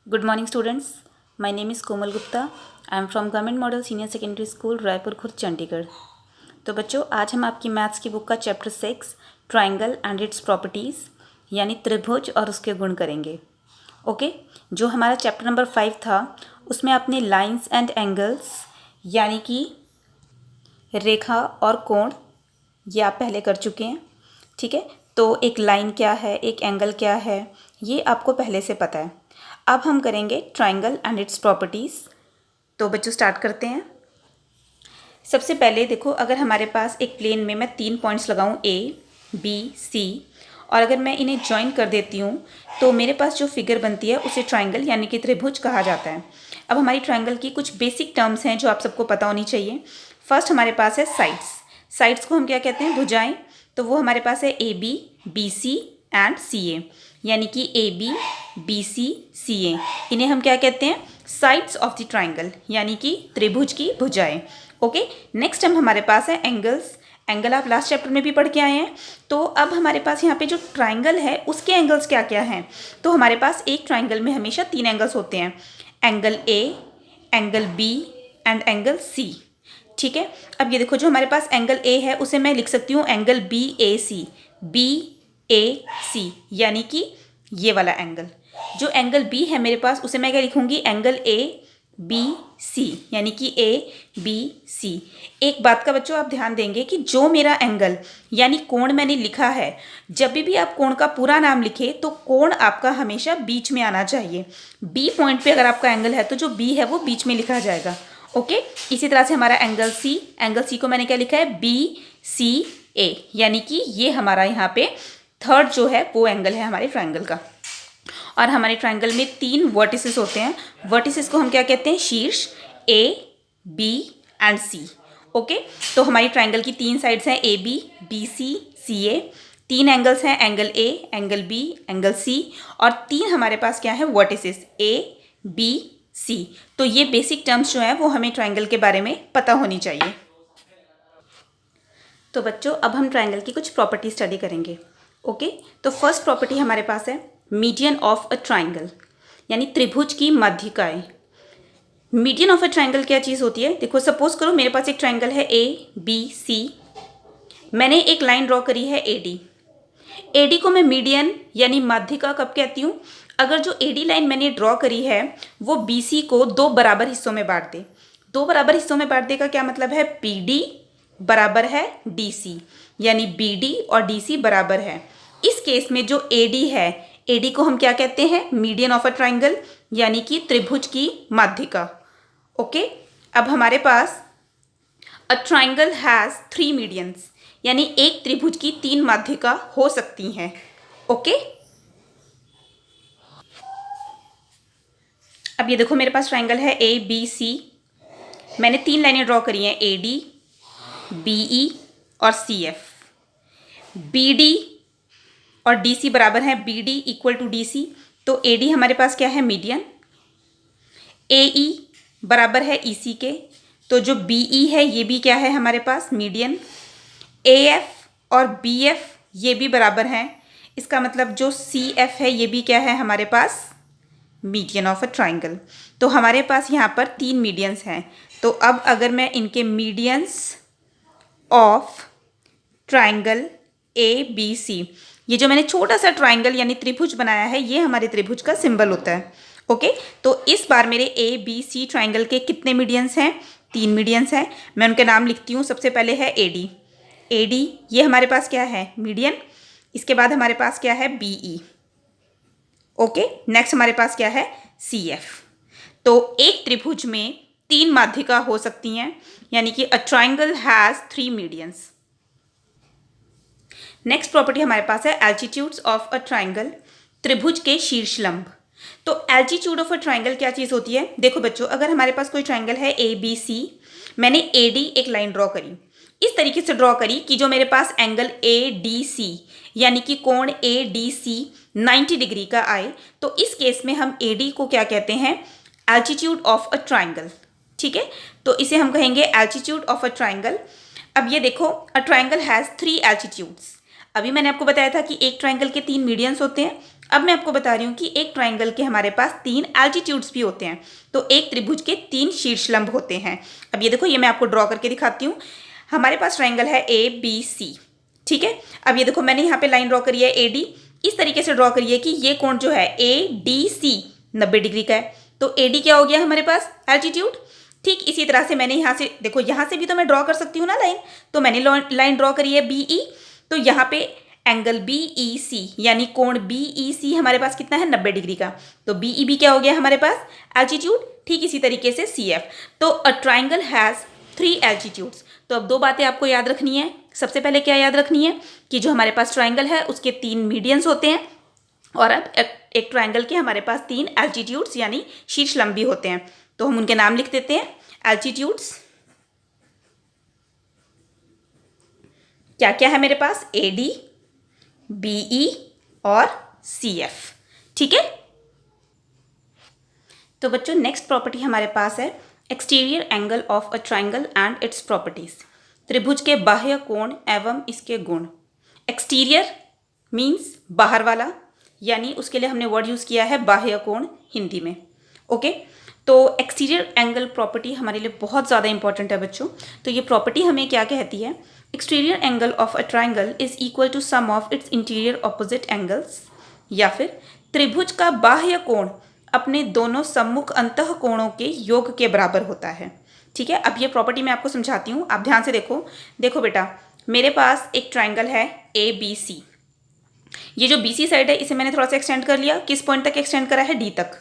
Good morning, students. My name is Komal Gupta. I am from Government Model Senior Secondary School, Raipur Khurd, Chandigarh. तो बच्चों, आज हम आपकी maths की बुक का chapter 6 triangle and it's properties यानी त्रिभुज और उसके गुण करेंगे। ओके, जो हमारा चैप्टर नंबर 5 था उसमें आपने लाइंस एंड एंगल्स यानी कि रेखा और कोण ये आप पहले कर चुके हैं। ठीक है, तो एक लाइन क्या है, एक एंगल क्या है, ये आपको पहले से पता है। अब हम करेंगे ट्राइंगल एंड इट्स प्रॉपर्टीज़। तो बच्चों स्टार्ट करते हैं। सबसे पहले देखो, अगर हमारे पास एक प्लेन में मैं 3 पॉइंट्स लगाऊं ए, बी, सी, और अगर मैं इन्हें ज्वाइन कर देती हूँ तो मेरे पास जो फिगर बनती है उसे ट्राइंगल यानी कि त्रिभुज कहा जाता है। अब हमारी ट्राइंगल की कुछ बेसिक टर्म्स हैं जो आप सबको पता होनी चाहिए। फर्स्ट हमारे पास है साइड्स। साइड्स को हम क्या कहते हैं? भुजाएं। तो वो हमारे पास है A B, B C and C A, यानी कि ए बी सी सी ए, इन्हें हम क्या कहते हैं? साइड्स ऑफ द ट्राइंगल यानी कि त्रिभुज की भुजाएं। ओके, नेक्स्ट हम हमारे पास है एंगल्स। एंगल आप लास्ट चैप्टर में भी पढ़ के आए हैं। तो अब हमारे पास यहाँ पे जो ट्राइंगल है उसके एंगल्स क्या क्या हैं? तो हमारे पास एक ट्राइंगल में हमेशा 3 एंगल्स होते हैं, angle A, angle B and angle C. ठीक है, अब ये देखो, जो हमारे पास एंगल ए है उसे मैं लिख सकती हूँ एंगल बी ए सी, बी ए सी, यानी कि ये वाला एंगल। जो एंगल बी है मेरे पास उसे मैं क्या लिखूंगी? एंगल ए बी सी, यानी कि ए बी सी। एक बात का बच्चों आप ध्यान देंगे कि जो मेरा एंगल यानी कोण मैंने लिखा है, जब भी आप कोण का पूरा नाम लिखे तो कोण आपका हमेशा बीच में आना चाहिए। बी पॉइंट पे अगर आपका एंगल है तो जो बी है वो बीच में लिखा जाएगा। ओके, इसी तरह से हमारा एंगल सी को मैंने क्या लिखा है? बी सी ए, यानी कि ये हमारा यहाँ पे थर्ड जो है वो एंगल है हमारे ट्राइंगल का। और हमारे ट्राइंगल में 3 वर्टिसेस होते हैं। वर्टिसेस को हम क्या कहते हैं? शीर्ष, A B and C. Okay, तो हमारी ट्राइंगल की 3 साइड्स हैं, A B C C A. 3 angles हैं, angle A, angle B, angle C, और 3 हमारे पास क्या है? Vertices, A B C. तो ये बेसिक टर्म्स जो है वो हमें ट्राइंगल के बारे में पता होनी चाहिए। तो बच्चों अब हम ट्राइंगल की कुछ प्रॉपर्टी स्टडी करेंगे। ओके, तो फर्स्ट प्रॉपर्टी हमारे पास है मीडियन ऑफ अ ट्राइंगल, यानी त्रिभुज की मध्यिकाएं। मीडियन ऑफ अ ट्राइंगल क्या चीज़ होती है? देखो, सपोज करो मेरे पास एक ट्राइंगल है ए बी सी, मैंने एक लाइन ड्रॉ करी है ए डी। ए डी को मैं मीडियन यानी मध्यिका कब कहती हूँ? अगर जो ए डी लाइन मैंने ड्रॉ करी है वो बी सी को 2 बराबर हिस्सों में बांट दे। 2 बराबर हिस्सों में बांटने का क्या मतलब है? पी डी बराबर है डी सी, यानी बी डी और डी सी बराबर है। इस केस में जो ए डी है, ए डी को हम क्या कहते हैं? मीडियन ऑफ अ ट्राइंगल, यानी कि त्रिभुज की मध्यिका। ओके, अब हमारे पास अ ट्राइंगल हैज़ 3 मीडियंस, यानी एक त्रिभुज की 3 माध्यिका हो सकती हैं। ओके, अब ये देखो, मेरे पास ट्राइंगल है ए बी सी, मैंने 3 लाइनें ड्रॉ करी हैं, ए डी, बी ई और सी एफ। बी डी और डी सी बराबर है B D equal to D C, तो ए डी हमारे पास क्या है? मीडियन। ए ई बराबर है ई सी के, तो जो बी ई है ये भी क्या है हमारे पास? मीडियन। ए एफ और बी एफ ये भी बराबर हैं, इसका मतलब जो सी एफ है ये भी क्या है हमारे पास? Median of a triangle. तो हमारे पास यहाँ पर 3 मीडियंस हैं। तो अब अगर मैं इनके medians of triangle A B C, ये जो मैंने छोटा सा ट्राइंगल यानी त्रिभुज बनाया है ये हमारे त्रिभुज का सिंबल होता है। ओके, तो इस बार मेरे ए बी सी ट्राइंगल के कितने मीडियंस हैं? 3 मीडियंस हैं। मैं उनके नाम लिखती हूँ। सबसे पहले है ए डी। ए डी ये हमारे पास क्या है? मीडियन। इसके बाद हमारे पास क्या है? B E. ओके, नेक्स्ट हमारे पास क्या है? C F. तो एक त्रिभुज में 3 माध्यिका हो सकती हैं, यानी कि a triangle has 3 medians. Next property हमारे पास है एल्टीट्यूड्स ऑफ अ ट्राइंगल, त्रिभुज के शीर्ष लंब। तो एल्टीट्यूड ऑफ अ ट्राइंगल क्या चीज़ होती है? देखो बच्चों, अगर हमारे पास कोई ट्राइंगल है ए बी सी, मैंने ए डी एक लाइन ड्रॉ करी, इस तरीके से ड्रॉ करी कि जो मेरे पास एंगल ए डी सी यानी कि कोण ए डी सी 90 डिग्री का आए, तो इस केस में हम ए डी को क्या कहते हैं? Altitude of a triangle. ठीक है, तो इसे हम कहेंगे एल्टीट्यूड ऑफ अ ट्राइंगल। अब ये देखो, अ ट्राइंगल हैज़ 3 एल्टीट्यूड्स। अभी मैंने आपको बताया था कि एक ट्राइंगल के 3 मीडियंस होते हैं। अब मैं आपको बता रही हूँ कि एक ट्राइंगल के हमारे पास 3 एल्टीट्यूड्स भी होते हैं, तो एक त्रिभुज के 3 शीर्षलंब होते हैं। अब ये देखो, ये मैं आपको ड्रॉ करके दिखाती हूँ। हमारे पास ट्राइंगल है ABC, ठीक है। अब ये देखो, मैंने यहाँ पे लाइन ड्रॉ करी है AD। इस तरीके से ड्रॉ करिए कि ये कोण जो है ADC 90 डिग्री का है, तो AD क्या हो गया हमारे पास, एल्टीट्यूड। ठीक इसी तरह से मैंने यहाँ से देखो, यहाँ से भी तो मैं ड्रॉ कर सकती हूँ ना लाइन, तो मैंने लाइन ड्रॉ करी है BE, तो यहाँ पे एंगल BEC यानी कोण BEC हमारे पास कितना है, 90 डिग्री का, तो BEB क्या हो गया हमारे पास, एल्टीट्यूड। ठीक इसी तरीके से CF। तो अ ट्राइंगल हैज़ 3 एल्टीट्यूड्स। तो अब 2 बातें आपको याद रखनी है। सबसे पहले क्या याद रखनी है कि जो हमारे पास ट्राइंगल है उसके 3 मीडियंस होते हैं, और अब एक ट्राइंगल के हमारे पास 3 एल्टीट्यूड्स यानी शीर्षलंब भी होते हैं। तो हम उनके नाम लिख देते हैं। एल्टीट्यूड्स क्या क्या है मेरे पास, AD, BE और CF, ठीक है। तो बच्चों, नेक्स्ट प्रॉपर्टी हमारे पास है exterior angle of a triangle and its properties. त्रिभुज के बाह्य कोण एवं इसके गुण। एक्सटीरियर मीन्स बाहर वाला, यानी उसके लिए हमने वर्ड यूज़ किया है बाह्य कोण हिंदी में। ओके, तो एक्सटीरियर एंगल प्रॉपर्टी हमारे लिए बहुत ज़्यादा इंपॉर्टेंट है बच्चों। तो ये प्रॉपर्टी हमें क्या कहती है, exterior angle of a triangle is equal to sum of its interior opposite angles, या फिर त्रिभुज का बाह्य कोण अपने दोनों सम्मुख अंतः कोणों के योग के बराबर होता है। ठीक है, अब ये प्रॉपर्टी मैं आपको समझाती हूँ, आप ध्यान से देखो। देखो बेटा, मेरे पास एक ट्राइंगल है ABC। ये जो BC साइड है इसे मैंने थोड़ा सा एक्सटेंड कर लिया, किस पॉइंट तक एक्सटेंड करा है, D तक,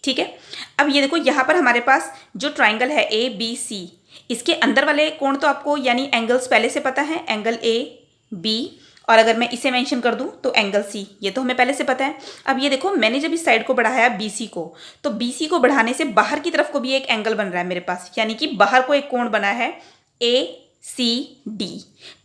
ठीक है। अब ये देखो, यहाँ पर हमारे पास जो ट्राइंगल है ABC, इसके अंदर वाले कोण तो आपको यानी एंगल्स पहले से पता है, एंगल AB, और अगर मैं इसे मेंशन कर दूं तो एंगल C, ये तो हमें पहले से पता है। अब ये देखो, मैंने जब इस साइड को बढ़ाया BC को, तो BC को बढ़ाने से बाहर की तरफ को भी एक एंगल बन रहा है मेरे पास, यानी कि बाहर को एक कोण बना है ACD।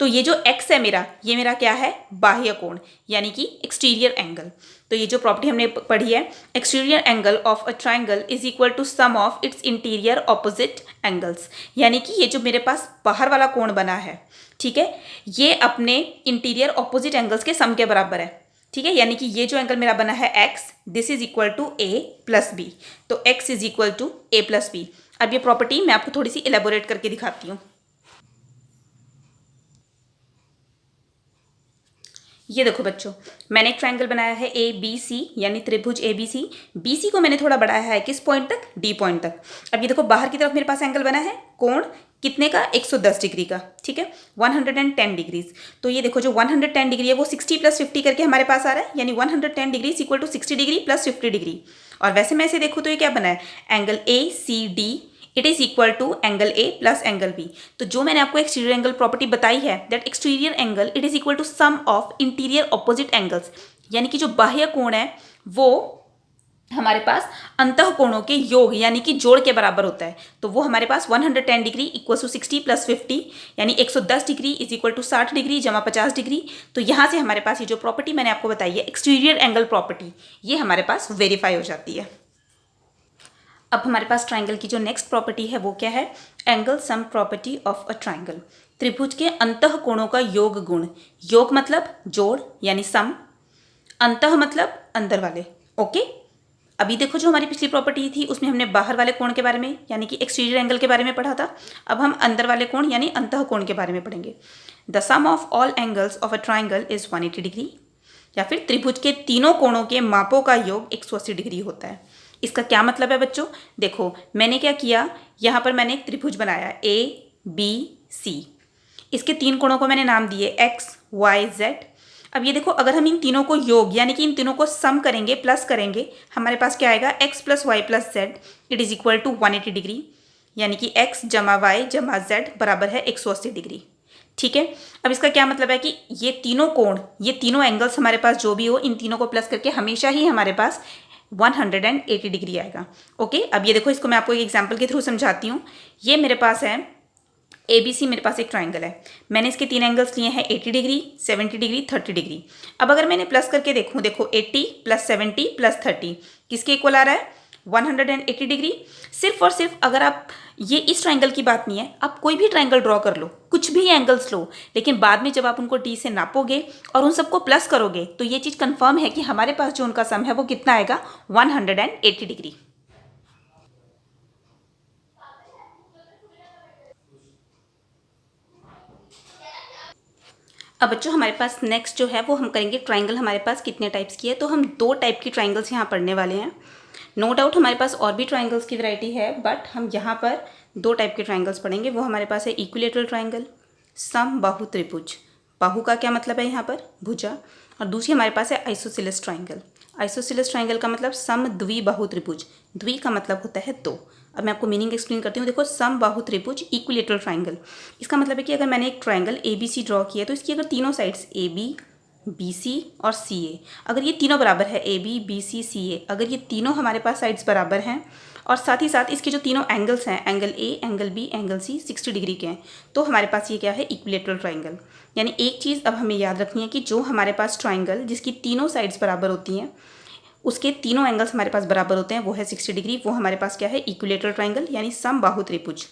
तो ये जो X है मेरा, ये मेरा क्या है, बाह्य कोण, यानी कि एक्सटीरियर एंगल। तो ये जो प्रॉपर्टी हमने पढ़ी है, exterior angle of a triangle is equal to sum of its interior opposite angles, यानी कि ये जो मेरे पास बाहर वाला कोण बना है, ठीक है, ये अपने इंटीरियर ऑपोजिट एंगल्स के सम के बराबर है। ठीक है, यानी कि ये जो एंगल मेरा बना है X, this is equal to A plus B, तो X is equal to A plus B। अब ये प्रॉपर्टी मैं आपको थोड़ी सी इलेबोरेट करके दिखाती हूँ। ये देखो बच्चों, मैंने एक ट्राइंगल बनाया है ABC यानी त्रिभुज ABC। BC को मैंने थोड़ा बढ़ाया है किस पॉइंट तक, D पॉइंट तक। अब ये देखो, बाहर की तरफ मेरे पास एंगल बना है, कोण कितने का, 110 डिग्री का, ठीक है, 110 डिग्रीज। तो ये देखो, जो 110 डिग्री है वो 60 प्लस 50 करके हमारे पास आ रहा है, यानी 110 degree is equal to 60 degree plus 50 degree. और वैसे मैं इसे देखूँ तो ये क्या बना है, angle ACD it is equal to angle A plus angle B। तो जो मैंने आपको एक्सटीरियर एंगल प्रॉपर्टी बताई है, that exterior angle it is equal to sum of interior opposite angles, यानी कि जो बाह्य कोण है वो हमारे पास अंतः कोणों के योग यानी कि जोड़ के बराबर होता है। तो वो हमारे पास 110 डिग्री इक्वल टू 60 प्लस 50 यानी 110 degree is equal to 60 degree जमा 50 डिग्री। तो यहाँ से हमारे पास ये जो प्रॉपर्टी मैंने आपको बताई है एक्सटीरियर एंगल प्रॉपर्टी, ये हमारे पास वेरीफाई हो जाती है। अब हमारे पास ट्राइंगल की जो नेक्स्ट प्रॉपर्टी है वो क्या है, angle sum property of a triangle. त्रिभुज के अंतः कोणों का योग गुण, योग मतलब जोड़ यानी सम, अंतः मतलब अंदर वाले। ओके, अभी देखो, जो हमारी पिछली प्रॉपर्टी थी उसमें हमने बाहर वाले कोण के बारे में यानी कि एक्सटीरियर एंगल के बारे में पढ़ा था। अब हम अंदर वाले कोण यानी अंतः कोण के बारे में पढ़ेंगे। The sum of all angles of a triangle is 180 degree, या फिर त्रिभुज के तीनों कोणों के मापों का योग 180 डिग्री होता है। इसका क्या मतलब है बच्चों, देखो मैंने क्या किया, यहाँ पर मैंने एक त्रिभुज बनाया ABC, इसके 3 कोणों को मैंने नाम दिए X, Y, Z। अब ये देखो, अगर हम इन तीनों को योग यानी कि इन तीनों को सम करेंगे, प्लस करेंगे, हमारे पास क्या आएगा, X plus Y plus Z it is equal to 180 degree, यानी कि X जमा Y जमा Z बराबर है 180 डिग्री। ठीक है, अब इसका क्या मतलब है कि ये तीनों कोण, ये तीनों एंगल्स हमारे पास जो भी हो, इन तीनों को प्लस करके हमेशा ही हमारे पास 180 डिग्री आएगा। ओके, अब ये देखो, इसको मैं आपको एक एग्जांपल के थ्रू समझाती हूँ। ये मेरे पास है ABC, मेरे पास एक ट्राइंगल है, मैंने इसके 3 एंगल्स लिए हैं 80 डिग्री, 70 डिग्री, 30 डिग्री। अब अगर मैंने प्लस करके देखूँ, देखो 80 प्लस 70 प्लस 30 किसके इक्वल आ रहा है, 180 डिग्री। सिर्फ और सिर्फ अगर आप ये इस ट्राइंगल की बात नहीं है, आप कोई भी ट्राइंगल ड्रॉ कर लो, कुछ भी एंगल्स लो, लेकिन बाद में जब आप उनको डी से नापोगे और उन सबको प्लस करोगे तो ये चीज़ कंफर्म है कि हमारे पास जो उनका सम है वो कितना आएगा, 180 डिग्री। अब बच्चों हमारे पास नेक्स्ट जो है वो हम करेंगे ट्राइंगल हमारे पास कितने टाइप्स की है, तो हम 2 टाइप की ट्राइंगल्स यहाँ पढ़ने वाले हैं। नो डाउट हमारे पास और भी ट्राइंगल्स की वैरायटी है, बट हम यहाँ पर 2 टाइप के ट्राइंगल्स पढ़ेंगे। वो हमारे पास है इक्विलेटरल ट्राइंगल, समबाहु त्रिभुज। बाहु का क्या मतलब है यहाँ पर, भुजा। और दूसरी हमारे पास है आइसोसेलेस ट्राइंगल। आइसोसेलेस ट्राइंगल का मतलब समद्विबाहु त्रिभुज। द्वि का मतलब होता है दो। अब मैं आपको मीनिंग एक्सप्लेन करती हूँ। देखो, समबाहु त्रिभुज इक्विलेटरल ट्राइंगल, इसका मतलब है कि अगर मैंने एक triangle A B C draw किया तो इसकी अगर तीनों साइड्स ए बी सी और सी ए, अगर ये तीनों बराबर है, ए बी सी सी ए, अगर ये तीनों हमारे पास साइड्स बराबर हैं और साथ ही साथ इसके जो तीनों एंगल्स हैं, angle A, angle B, angle C 60 degree के हैं, तो हमारे पास ये क्या है, इक्विलेटरल ट्राइंगल। यानी एक चीज़ अब हमें याद रखनी है कि जो हमारे पास ट्राइंगल जिसकी तीनों साइड्स बराबर होती हैं, उसके तीनों एंगल्स हमारे पास बराबर होते हैं, वो है 60 डिग्री, वो हमारे पास क्या है, इक्विलेटरल ट्राइंगल यानी समबाहु त्रिभुज।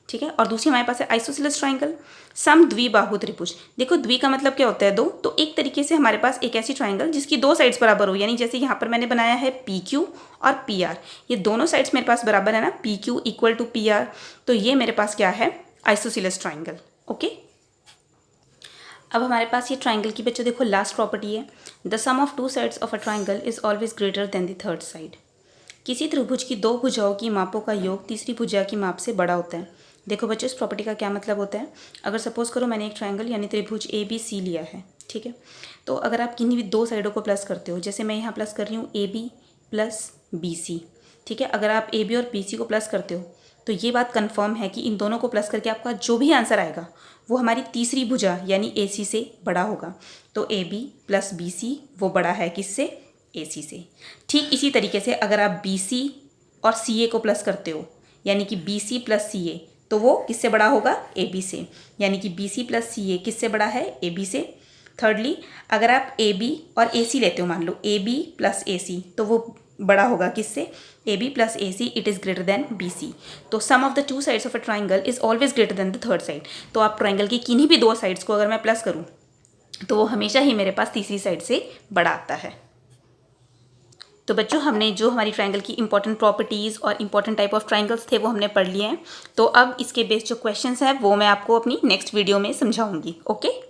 ठीक है। और दूसरी हमारे पास है आइसोसेलेस ट्राइंगल, समद्विबाहु त्रिभुज। देखो, द्वि का मतलब क्या होता है, दो। तो एक तरीके से हमारे पास एक ऐसी ट्राइंगल जिसकी दो साइड्स बराबर हो, यानी जैसे यहाँ पर मैंने बनाया है पी क्यू और पी आर, ये दोनों साइड्स मेरे पास बराबर है ना, P Q equal to P R, तो ये मेरे पास क्या है, आइसोसेलेस ट्राइंगल। ओके। अब हमारे पास ये ट्राइंगल की बच्चों देखो लास्ट प्रॉपर्टी है, the sum of 2 sides of a triangle is always greater than the third side. किसी त्रिभुज की 2 भुजाओं की मापों का योग तीसरी भुजा की माप से बड़ा होता है। देखो बच्चों, इस प्रॉपर्टी का क्या मतलब होता है, अगर सपोज करो मैंने एक ट्राइंगल यानी त्रिभुज ए बी सी लिया है, ठीक है, तो अगर आप किन्हीं भी 2 साइडों को प्लस करते हो, जैसे मैं यहाँ प्लस कर रही हूँ A B plus B C, ठीक है, अगर आप ए बी और बी सी को प्लस करते हो तो ये बात कंफर्म है कि इन दोनों को प्लस करके आपका जो भी आंसर आएगा वो हमारी तीसरी भुजा यानी ए सी से बड़ा होगा। तो A B plus B C वो बड़ा है किससे, ए सी से। ठीक इसी तरीके से अगर आप बी सी और सी ए को प्लस करते हो यानी कि बी सी प्लस सी ए, तो वो किससे बड़ा होगा, ए बी से, यानी कि बी सी प्लस सी ए किससे बड़ा है, ए बी से। थर्डली, अगर आप ए बी और ए सी लेते हो, मान लो ए बी प्लस ए सी, तो वो बड़ा होगा किससे, A B plus A C, it is greater than B C. तो sum of the 2 sides of a triangle is always greater than the third side. तो आप ट्राइंगल की किन्हीं भी 2 साइड्स को अगर मैं प्लस करूँ तो वो हमेशा ही मेरे पास तीसरी साइड से बड़ा आता है। तो बच्चों, हमने जो हमारी ट्राइंगल की इंपॉर्टेंट प्रॉपर्टीज़ और इंपॉर्टेंट टाइप ऑफ ट्राइंगल्स थे वो हमने पढ़ लिए हैं। तो अब इसके बेस्ड जो क्वेश्चंस हैं वो मैं आपको अपनी नेक्स्ट वीडियो में समझाऊंगी। ओके।